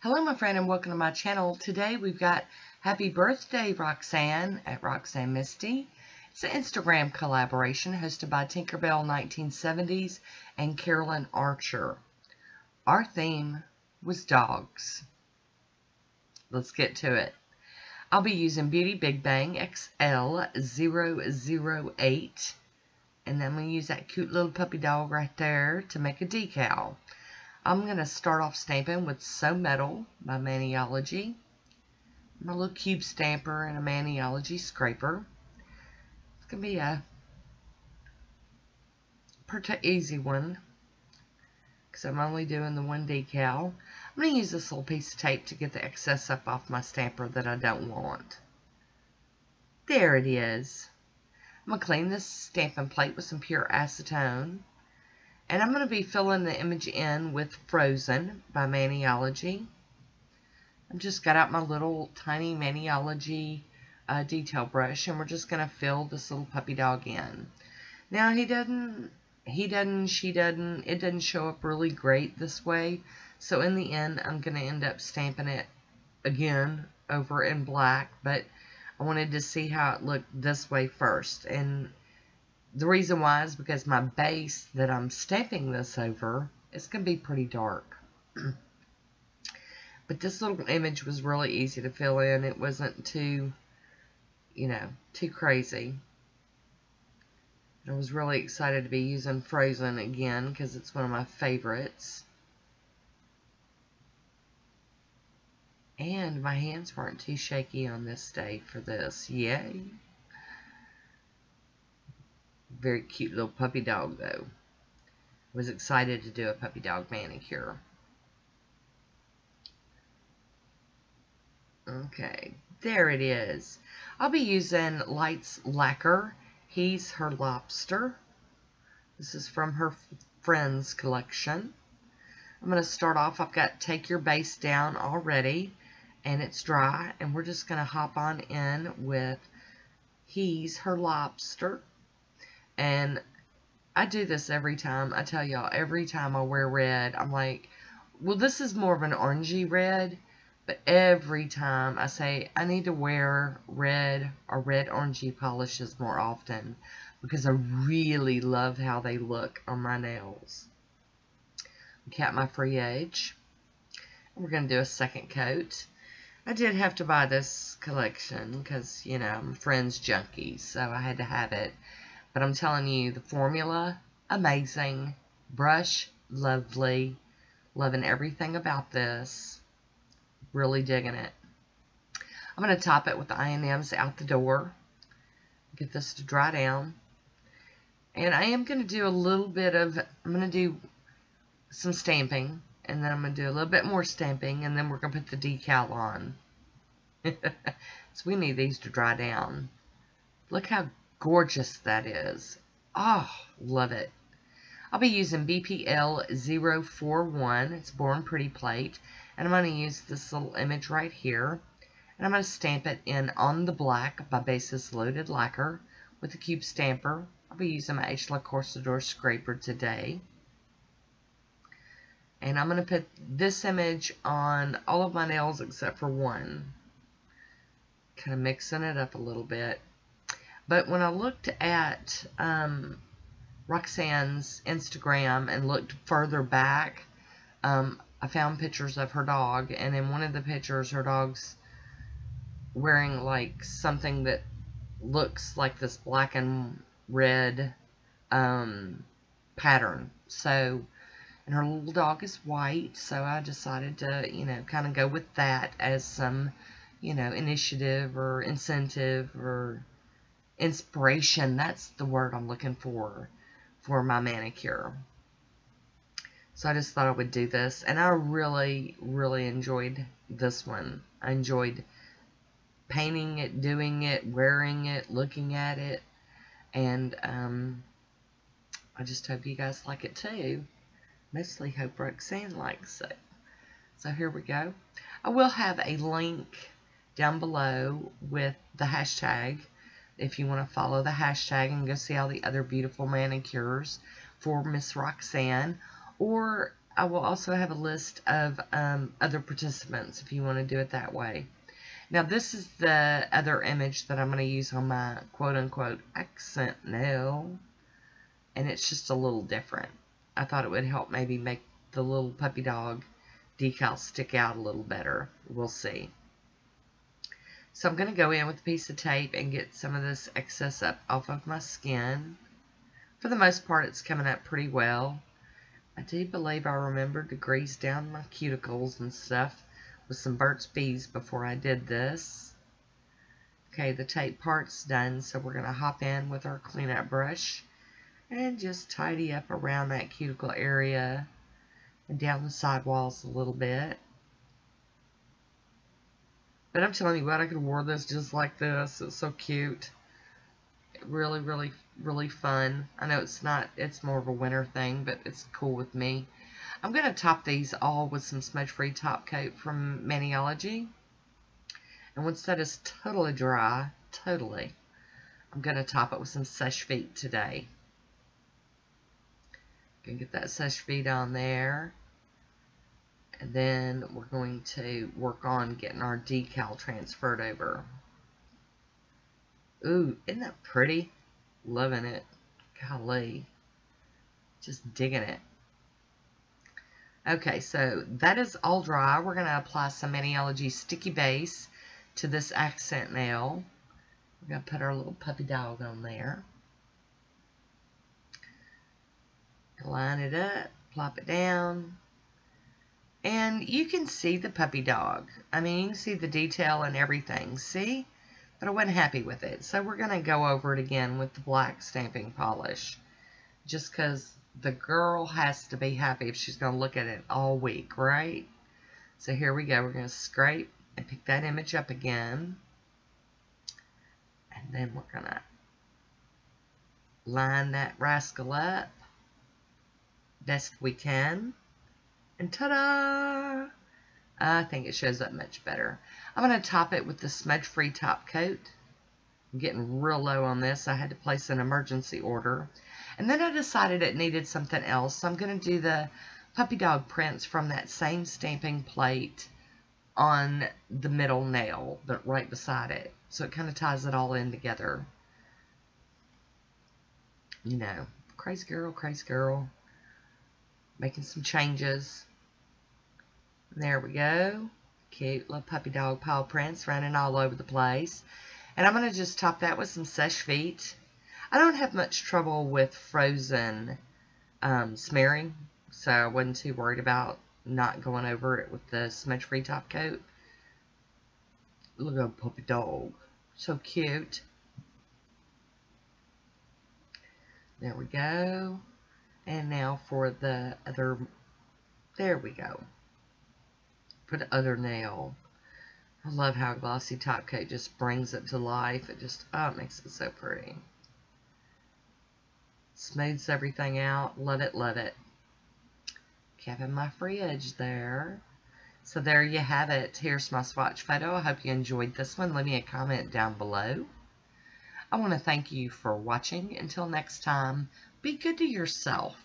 Hello my friend and welcome to my channel. Today we've got Happy Birthday Roxanne at Roxanne Misty. It's an Instagram collaboration hosted by Tinkerbell 1970s and Carolyn Archer. Our theme was dogs. Let's get to it. I'll be using Beauty Big Bang XL008 and I'm going to use that cute little puppy dog right there to make a decal. I'm going to start off stamping with So Metal by Maniology. My little cube stamper and a Maniology scraper. It's going to be a pretty easy one because I'm only doing the one decal. I'm going to use this little piece of tape to get the excess up off my stamper that I don't want. There it is. I'm going to clean this stamping plate with some pure acetone. And I'm going to be filling the image in with Frozen by Maniology. I've just got out my little tiny Maniology detail brush, and we're just going to fill this little puppy dog in. Now, it doesn't show up really great this way. So in the end, I'm going to end up stamping it again over in black, but I wanted to see how it looked this way first. And the reason why is because my base that I'm stamping this over is going to be pretty dark. But this little image was really easy to fill in. It wasn't too, too crazy. I was really excited to be using Frozen again because it's one of my favorites. And my hands weren't too shaky on this day for this. Yay! Very cute little puppy dog though. Was excited to do a puppy dog manicure. Okay, there it is. I'll be using Light's Lacquer. He's Her Lobster. This is from her Friends collection. I'm going to start off. I've got Take Your Base down already and it's dry, and we're just going to hop on in with He's Her Lobster. And I do this every time. I tell y'all, every time I wear red, I'm like, well, this is more of an orangey red. But every time I say I need to wear red or red orangey polishes more often because I really love how they look on my nails. Cap my free edge. We're going to do a second coat. I did have to buy this collection because, I'm a Friends junkie, so I had to have it. But I'm telling you, the formula, amazing. Brush, lovely. Loving everything about this. Really digging it. I'm going to top it with the I&Ms out the door. Get this to dry down. And I am going to do a little bit of, I'm going to do some stamping. And then I'm going to do a little bit more stamping. And then we're going to put the decal on. So we need these to dry down. Look how gorgeous that is. Oh, love it. I'll be using BPL041. It's Born Pretty plate. And I'm going to use this little image right here. And I'm going to stamp it in on the black by Basis Loaded Lacquer with a cube stamper. I'll be using my H. La Corsador scraper today. And I'm going to put this image on all of my nails except for one. Kind of mixing it up a little bit. But when I looked at Roxanne's Instagram and looked further back, I found pictures of her dog. And in one of the pictures, her dog's wearing like something that looks like this black and red pattern. So, and her little dog is white. So I decided to, kind of go with that as some, initiative or incentive or inspiration. That's the word I'm looking for my manicure. So I just thought I would do this, and I really, really enjoyed this one. I enjoyed painting it, doing it, wearing it, looking at it, and I just hope you guys like it too. Mostly hope Roxanne likes it. So here we go. I will have a link down below with the hashtag if you want to follow the hashtag and go see all the other beautiful manicures for Miss Roxanne. Or I will also have a list of other participants if you want to do it that way. Now this is the other image that I'm going to use on my quote-unquote accent nail, and it's just a little different. I thought it would help maybe make the little puppy dog decal stick out a little better. We'll see. So I'm going to go in with a piece of tape and get some of this excess up off of my skin. For the most part, it's coming up pretty well. I do believe I remembered to grease down my cuticles and stuff with some Burt's Bees before I did this. Okay, the tape part's done, so we're going to hop in with our cleanup brush and just tidy up around that cuticle area and down the sidewalls a little bit. But I'm telling you what, I could have worn this just like this. It's so cute. Really, really, really fun. I know it's more of a winter thing, but it's cool with me. I'm going to top these all with some smudge-free top coat from Maniology. And once that is totally dry, I'm going to top it with some Seche Vite today. Gonna get that Seche Vite on there. And then we're going to work on getting our decal transferred over. Ooh, isn't that pretty? Loving it. Golly. Just digging it. Okay, so that is all dry. We're going to apply some Maniology Sticky Base to this accent nail. We're going to put our little puppy dog on there. Line it up, plop it down. And you can see the puppy dog. I mean, you can see the detail and everything. See? But I wasn't happy with it. So we're going to go over it again with the black stamping polish. Just because the girl has to be happy if she's going to look at it all week, right? So here we go. We're going to scrape and pick that image up again. And then we're going to line that rascal up best we can. And ta-da! I think it shows up much better. I'm going to top it with the smudge-free top coat. I'm getting real low on this. I had to place an emergency order. And then I decided it needed something else. So I'm going to do the puppy dog prints from that same stamping plate on the middle nail, but right beside it. So it kind of ties it all in together. You know, crazy girl. Making some changes. There we go. Cute little puppy dog paw prints running all over the place. And I'm going to just top that with some Seche Vite. I don't have much trouble with frozen smearing, so I wasn't too worried about not going over it with the smudge-free top coat. Look at puppy dog. So cute. There we go. And now for the other, there we go. For the other nail. I love how glossy top coat just brings it to life. It just, oh, it makes it so pretty. Smooths everything out. Love it, love it. Capping my free edge there. So there you have it. Here's my swatch photo. I hope you enjoyed this one. Leave me a comment down below. I want to thank you for watching. Until next time, be good to yourself.